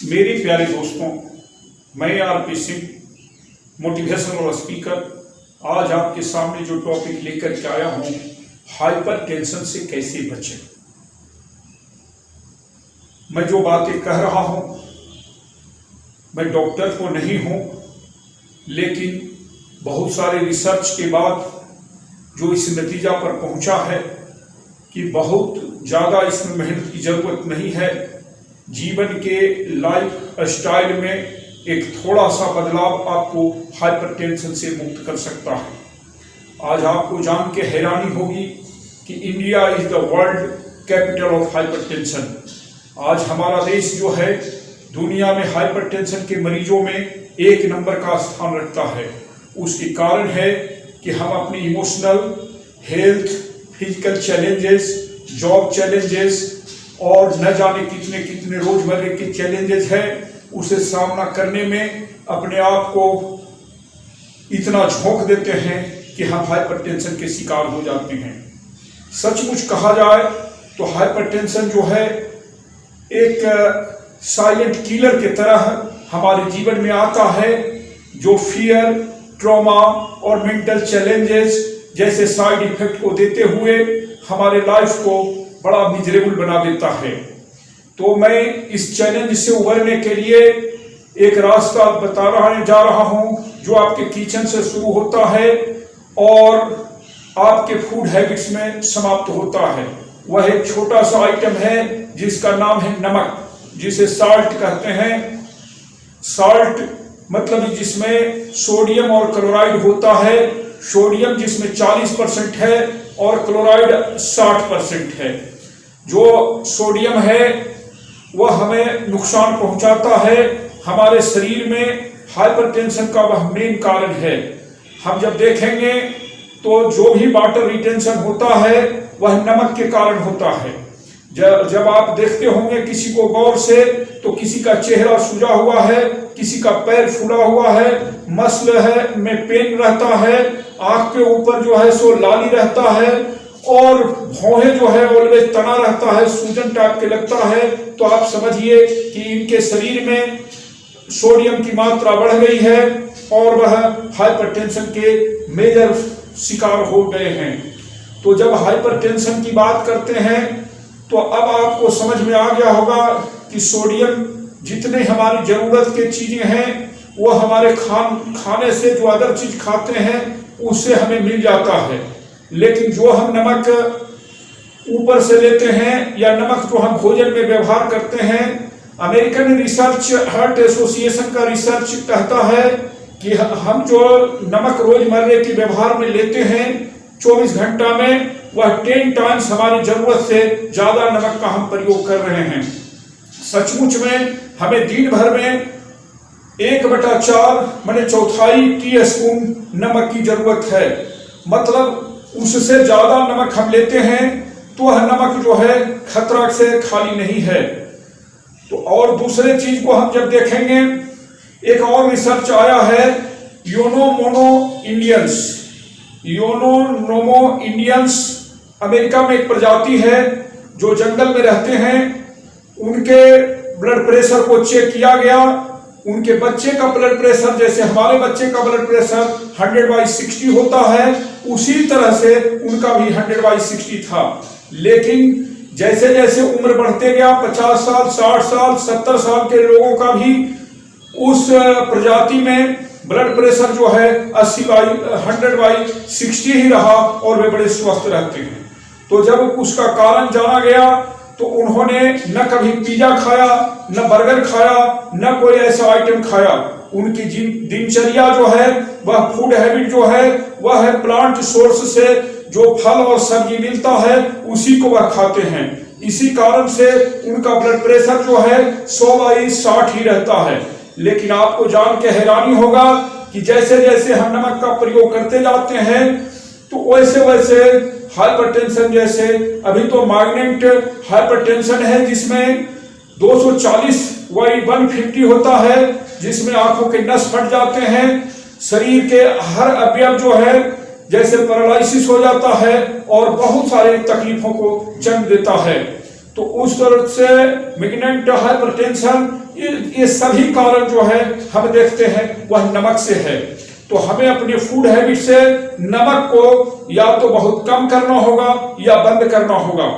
मेरे प्यारे दोस्तों, मैं आरपी सिंह, मोटिवेशनल स्पीकर, आज आपके सामने जो टॉपिक लेकर के आया हूं, हाइपर टेंशन से कैसे बचें। मैं जो बातें कह रहा हूं, मैं डॉक्टर तो नहीं हूं, लेकिन बहुत सारे रिसर्च के बाद जो इस नतीजा पर पहुंचा है कि बहुत ज़्यादा इसमें मेहनत की ज़रूरत नहीं है। जीवन के लाइफ स्टाइल में एक थोड़ा सा बदलाव आपको हाइपरटेंशन से मुक्त कर सकता है। आज आपको जान के हैरानी होगी कि India is the world capital of hypertension. आज हमारा देश जो है दुनिया में हाइपरटेंशन के मरीजों में 1 नंबर का स्थान रखता है। उसके कारण है कि हम अपनी emotional health, physical challenges, job challenges और न जाने कितने कितने रोजमर्रे के चैलेंजेस हैं, उसे सामना करने में अपने आप को इतना झोंक देते हैं कि हम हाइपरटेंशन के शिकार हो जाते हैं। सचमुच कहा जाए तो हाइपरटेंशन जो है एक साइलेंट किलर की तरह हमारे जीवन में आता है, जो फियर, ट्रॉमा और मेंटल चैलेंजेस जैसे साइड इफेक्ट को देते हुए हमारे लाइफ को बड़ा मिजरेबल बना देता है। तो मैं इस चैलेंज से उबरने के लिए एक रास्ता जा रहा हूं, जो आपके किचन से शुरू होता है और आपके फूड हैबिट्स में समाप्त होता है। वह एक छोटा सा आइटम है जिसका नाम है नमक, जिसे साल्ट कहते हैं। साल्ट मतलब जिसमें सोडियम और क्लोराइड होता है। सोडियम जिसमें 40% है और क्लोराइड 60% है। जो सोडियम है वह हमें नुकसान पहुंचाता है। हमारे शरीर में हाइपरटेंशन का वह मेन कारण है। हम जब देखेंगे तो जो भी वाटर रिटेंशन होता है वह नमक के कारण होता है। जब आप देखते होंगे किसी को गौर से, तो किसी का चेहरा सूजा हुआ है, किसी का पैर फूला हुआ है, मसल है में पेन रहता है, आंख के ऊपर जो है सो लाली रहता है और भौहें जो है ऑलवेज तना रहता है, सूजन टाइप के लगता है। तो आप समझिए कि इनके शरीर में सोडियम की मात्रा बढ़ गई है और वह हाइपरटेंशन के मेजर शिकार हो गए हैं। तो जब हाइपरटेंशन की बात करते हैं तो अब आपको समझ में आ गया होगा कि सोडियम जितने हमारी जरूरत की चीजें हैं वो हमारे खाने से जो अदर चीज खाते हैं उससे हमें मिल जाता है। लेकिन जो हम नमक ऊपर से लेते हैं या नमक जो हम भोजन में व्यवहार करते हैं, अमेरिकन रिसर्च हार्ट एसोसिएशन का रिसर्च कहता है कि हम जो नमक रोजमर्रे के व्यवहार में लेते हैं 24 घंटा में, वह 10 टाइम्स हमारी जरूरत से ज्यादा नमक का हम प्रयोग कर रहे हैं। सचमुच में हमें दिन भर में 1/4 माने चौथाई टीस्पून नमक की जरूरत है। मतलब उससे ज्यादा नमक हम लेते हैं तो वह नमक जो है खतरा से खाली नहीं है। तो और दूसरे चीज को हम जब देखेंगे, एक और रिसर्च आया है योनोमोनो इंडियंस, अमेरिका में एक प्रजाति है जो जंगल में रहते हैं। उनके ब्लड प्रेशर को चेक किया गया। उनके बच्चे का ब्लड प्रेशर जैसे हमारे बच्चे का ब्लड प्रेशर 100/60 होता है, उसी तरह से उनका भी 100/60 था। लेकिन जैसे जैसे उम्र बढ़ते गया, 50 साल, 60 साल, 70 साल के लोगों का भी उस प्रजाति में ब्लड प्रेशर जो है 100/60 ही रहा और वे बड़े स्वस्थ रहते हैं। तो जब उसका कारण जाना गया तो उन्होंने न कभी पिज्जा खाया, न बर्गर खाया, न कोई ऐसा आइटम खाया। उनकी दिनचर्या जो है, वह फूड हैबिट जो है, वह है प्लांट सोर्स से जो फल और सब्जी मिलता है उसी को वह खाते हैं। इसी कारण से उनका ब्लड प्रेशर जो है 100/60 ही रहता है। लेकिन आपको जान के हैरानी होगा कि जैसे जैसे हम नमक का प्रयोग करते जाते हैं तो वैसे वैसे हाइपरटेंशन, जैसे अभी तो माइग्रेंट हाइपरटेंशन है जिसमें 240/150 होता है, जिसमें आंखों के नस फट जाते हैं, शरीर के हर अवयव जो है जैसे पैरालिसिस हो जाता है और बहुत सारी तकलीफों को जन्म देता है। तो उस तरह से मैग्नेट हाइपरटेंशन, ये सभी कारण जो है हम देखते हैं वह नमक से है। तो हमें अपने फूड हैबिट से नमक को या तो बहुत कम करना होगा या बंद करना होगा।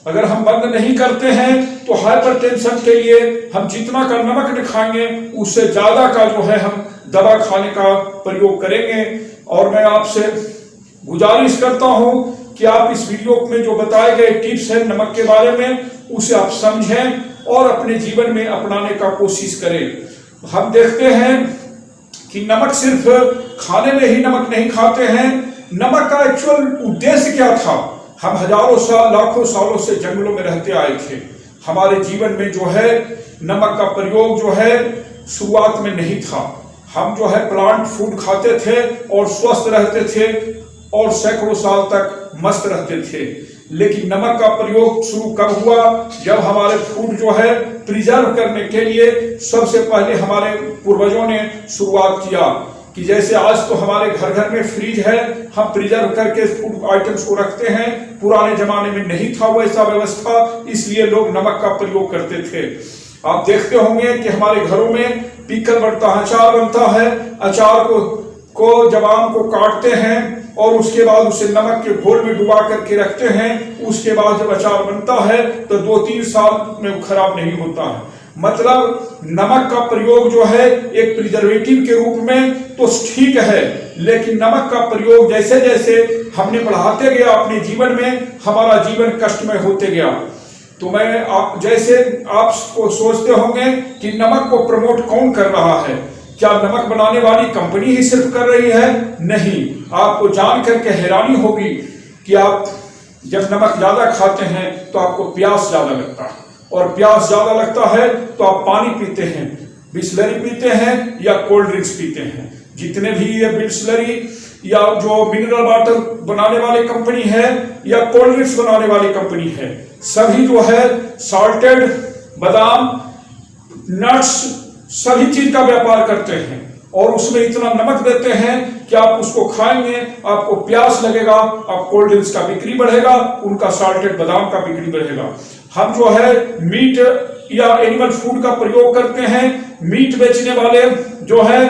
अगर हम बंद नहीं करते हैं तो हाइपरटेंशन के लिए हम जितना का नमक खाएंगे उससे ज्यादा का जो है हम दवा खाने का प्रयोग करेंगे। और मैं आपसे गुजारिश करता हूं कि आप इस वीडियो में जो बताए गए टिप्स हैं नमक के बारे में उसे आप समझें और अपने जीवन में अपनाने का कोशिश करें। हम देखते हैं कि नमक सिर्फ खाने में ही नमक नहीं खाते हैं। नमक का एक्चुअल उद्देश्य क्या था? हम हजारों साल लाखों सालों से जंगलों में रहते आए थे। हमारे जीवन में जो है नमक का प्रयोग जो है शुरुआत में नहीं था। हम जो है प्लांट फूड खाते थे और स्वस्थ रहते थे और सैकड़ों साल तक मस्त रहते थे। लेकिन नमक का प्रयोग शुरू कब हुआ? जब हमारे फूड जो है प्रिजर्व करने के लिए सबसे पहले हमारे पूर्वजों ने शुरुआत किया कि जैसे आज तो हमारे घर घर में फ्रिज है, हम प्रिजर्व करके फूड आइटम्स को रखते हैं। पुराने जमाने में नहीं था वैसा व्यवस्था, इसलिए लोग नमक का प्रयोग करते थे। आप देखते होंगे कि हमारे घरों में पिकल बनता है, अचार बनता है। अचार को जब आम को काटते हैं और उसके बाद उसे नमक के घोल में डुबा करके रखते हैं, उसके बाद जब अचार बनता है तो 2-3 साल में खराब नहीं होता है। मतलब नमक का प्रयोग जो है एक प्रिजर्वेटिव के रूप में तो ठीक है, लेकिन नमक का प्रयोग जैसे जैसे हमने बढ़ाते गया अपने जीवन में, हमारा जीवन कष्टमय होते गया। तो मैं जैसे आप सोचते होंगे कि नमक को प्रमोट कौन कर रहा है? क्या नमक बनाने वाली कंपनी ही सिर्फ कर रही है? नहीं। आपको जान करके हैरानी होगी कि आप जब नमक ज्यादा खाते हैं तो आपको प्यास ज्यादा लगता है, और प्यास ज्यादा लगता है तो आप पानी पीते हैं, बिस्लरी पीते हैं या कोल्ड ड्रिंक्स पीते हैं। जितने भी ये बिस्लरी या जो मिनरल वाटर बनाने वाली कंपनी है या कोल्ड ड्रिंक्स बनाने वाली कंपनी है, सभी जो है साल्टेड बादाम, नट्स, सभी चीज का व्यापार करते हैं और उसमें इतना नमक देते हैं कि आप उसको खाएंगे, आपको प्यास लगेगा, आप कोल्ड ड्रिंक्स का बिक्री बढ़ेगा, उनका साल्टेड बादाम का बिक्री बढ़ेगा। हम जो है मीट या एनिमल फूड का प्रयोग करते हैं। मीट बेचने वाले जो है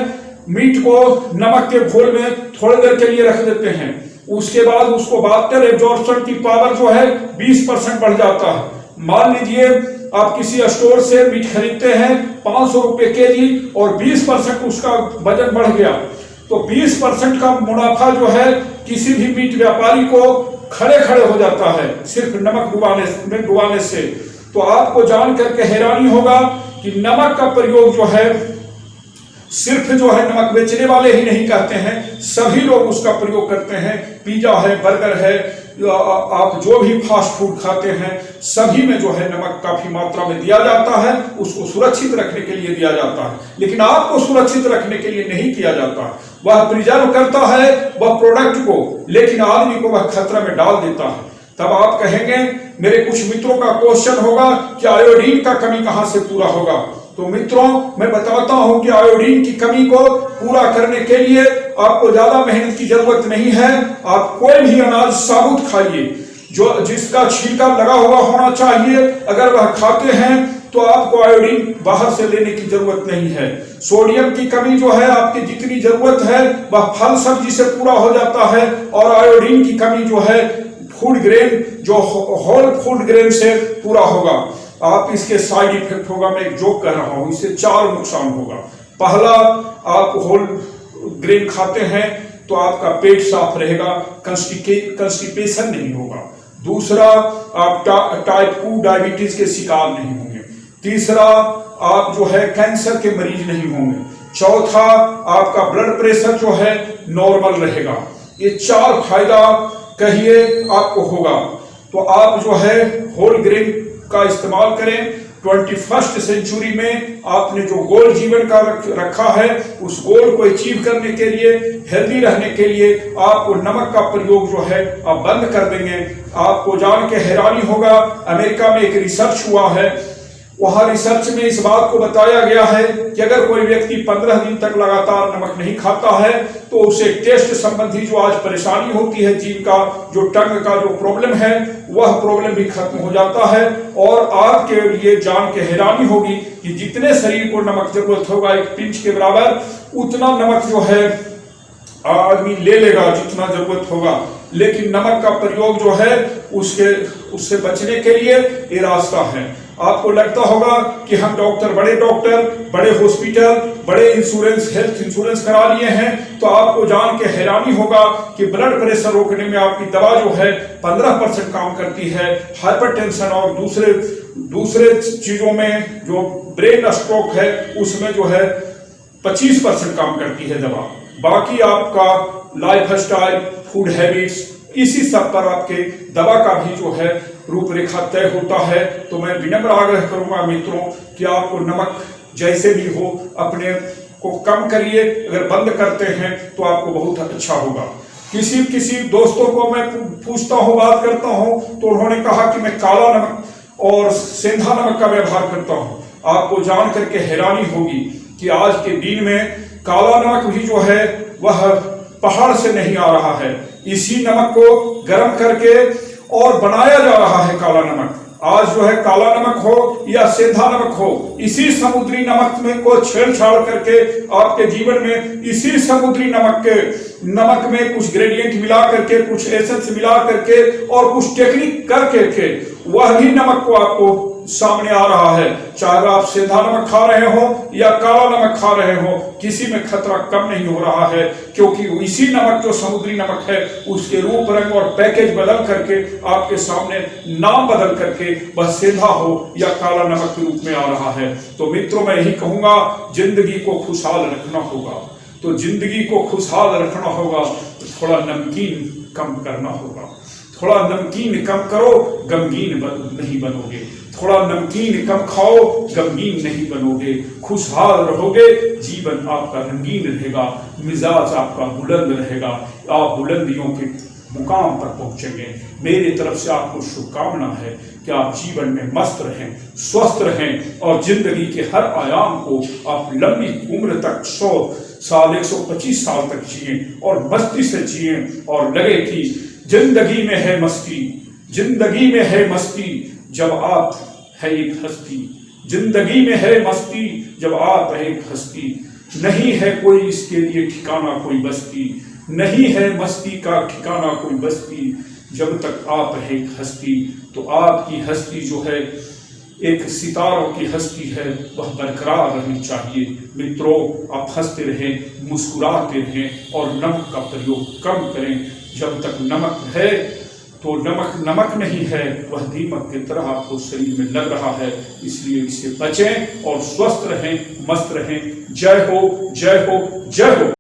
मीट को नमक के घोल में थोड़ी देर के लिए रख देते हैं, उसके बाद उसको बातें एब्जॉर्प्शन की पावर जो है 20% बढ़ जाता है। मान लीजिए आप किसी स्टोर से मीट खरीदते हैं 500 रुपए केजी और 20% उसका वजन बढ़ गया, तो 20% का मुनाफा जो है किसी भी मीट व्यापारी को खड़े खड़े हो जाता है सिर्फ नमक डुबाने से। तो आपको जान करके हैरानी होगा कि नमक का प्रयोग जो है सिर्फ जो है नमक बेचने वाले ही नहीं करते हैं, सभी लोग उसका प्रयोग करते हैं। पिज्जा है, बर्गर है, आप जो भी फास्ट फूड खाते हैं सभी में जो है नमक काफी मात्रा में दिया जाता है। उसको सुरक्षित रखने के लिए दिया जाता है, लेकिन आपको सुरक्षित रखने के लिए नहीं किया जाता है। वह प्रिजर्व करता है वह प्रोडक्ट को, लेकिन आदमी को वह खतरा में डाल देता है। तब आप कहेंगे, मेरे कुछ मित्रों का क्वेश्चन होगा कि आयोडीन का कमी कहां से पूरा होगा? तो मित्रों, मैं बताता हूं कि आयोडीन की कमी को पूरा करने के लिए आपको ज्यादा मेहनत की जरूरत नहीं है। आप कोई भी अनाज साबुत खाइए जो जिसका छिलका लगा हुआ होना चाहिए, अगर वह खाते हैं तो आपको आयोडीन बाहर से लेने की जरूरत नहीं है। सोडियम की कमी जो है आपकी जितनी जरूरत है वह फल सब्जी से पूरा हो जाता है, और आयोडीन की कमी जो है फूड ग्रेन जो होल फूड ग्रेन से पूरा होगा। आप इसके साइड इफेक्ट होगा, मैं एक जोक कर रहा हूं, इससे 4 नुकसान होगा। पहला, आप होल ग्रेन खाते हैं तो आपका पेट साफ रहेगा, कंस्टिपेशन नहीं होगा। दूसरा, आप टाइप 2 डायबिटीज के शिकार नहीं होंगे। तीसरा, आप जो है कैंसर के मरीज नहीं होंगे। चौथा, आपका ब्लड प्रेशर जो है नॉर्मल रहेगा। ये 4 फायदा कहिए आपको होगा। तो आप जो है होल ग्रेन का इस्तेमाल करें। 21st सेंचुरी में आपने जो गोल जीवन का रखा है, उस गोल को अचीव करने के लिए, हेल्दी रहने के लिए आपको नमक का प्रयोग जो है आप बंद कर देंगे। आपको जान के हैरानी होगा, अमेरिका में एक रिसर्च हुआ है वहां रिसर्च में इस बात को बताया गया है कि अगर कोई व्यक्ति 15 दिन तक लगातार नमक नहीं खाता है तो उसे टेस्ट संबंधी जो आज परेशानी होती है, जीभ का जो टंग का जो प्रॉब्लम है, वह प्रॉब्लम भी खत्म हो जाता है। और आपके लिए जान के हैरानी होगी कि जितने शरीर को नमक जरूरत होगा, एक पिंच के बराबर, उतना नमक जो है आदमी ले लेगा जितना जरूरत होगा। लेकिन नमक का प्रयोग जो है उससे बचने के लिए ये रास्ता है। आपको लगता होगा कि हम बड़े डॉक्टर, बड़े हॉस्पिटल, बड़े इंश्योरेंस, हेल्थ इंश्योरेंस करा लिए हैं, तो आपको जान के हैरानी होगा कि ब्लड प्रेशर रोकने में आपकी दवा जो है 15% काम करती है। हाइपरटेंशन और दूसरे चीजों में जो ब्रेन स्ट्रोक है उसमें जो है 25% काम करती है दवा। बाकी आपका लाइफ स्टाइल, फूड हैबिट्स, इसी सब पर आपके दवा का भी जो है रूपरेखा तय होता है। तो मैं विनम्र आग्रह करूंगा मित्रों कि आपको नमक जैसे भी हो अपने को कम करिए। अगर बंद करते हैं तो आपको बहुत अच्छा होगा। किसी दोस्तों को मैं पूछता हूं, बात करता हूं, तो उन्होंने कहा कि मैं काला नमक और सेंधा नमक का व्यवहार करता हूं। आपको जान करके हैरानी होगी कि आज के दिन में काला नमक भी जो है वह पहाड़ से नहीं आ रहा है। इसी नमक को गर्म करके और बनाया जा रहा है काला नमक। आज जो है काला नमक हो या सेंधा नमक हो, इसी समुद्री नमक में को छेड़छाड़ करके आपके जीवन में इसी समुद्री नमक में कुछ ग्रेडियंट मिला करके, कुछ एसेंस मिला करके और कुछ टेक्निक करके वह भी नमक को आपको सामने आ रहा है। चाहे आप सेंधा नमक खा रहे हो या काला नमक खा रहे हो, किसी में खतरा कम नहीं हो रहा है, क्योंकि इसी नमक जो समुद्री नमक है उसके रूप, रंग और पैकेज बदल करके आपके सामने नाम बदल करके वह सेंधा हो या काला नमक के रूप में आ रहा है। तो मित्रों, मैं यही कहूंगा, जिंदगी को खुशहाल रखना होगा। तो जिंदगी को खुशहाल रखना होगा तो थोड़ा नमकीन कम करना होगा। थोड़ा नमकीन कम करो, गमगीन नहीं बनोगे। थोड़ा नमकीन कम खाओ, गमगीन नहीं बनोगे। खुशहाल रहोगे, जीवन आपका रंगीन रहेगा, मिजाज आपका बुलंद रहेगा, आप बुलंदियों के मुकाम पर पहुंचेंगे। मेरी तरफ से आपको शुभकामना है कि आप जीवन में मस्त रहें, स्वस्थ रहें और जिंदगी के हर आयाम को आप लंबी उम्र तक 100 साल, 125 साल तक जिए और मस्ती से जिए और लगे कि जिंदगी में है मस्ती, जिंदगी में है मस्ती जब आप है एक हस्ती, जिंदगी में है मस्ती जब आप है एक हस्ती। नहीं है कोई इसके लिए ठिकाना कोई बस्ती, नहीं है मस्ती का ठिकाना कोई बस्ती, जब तक आप है एक हस्ती। तो आपकी हस्ती जो है एक सितारों की हस्ती है, वह बरकरार रहनी चाहिए। मित्रों, आप हंसते रहें, मुस्कुराते रहें और नमक का प्रयोग कम करें। जब तक नमक है तो नमक नहीं है, वह दीमक की तरह आपको शरीर में लग रहा है। इसलिए इससे बचें और स्वस्थ रहें, मस्त रहें। जय हो, जय हो, जय हो।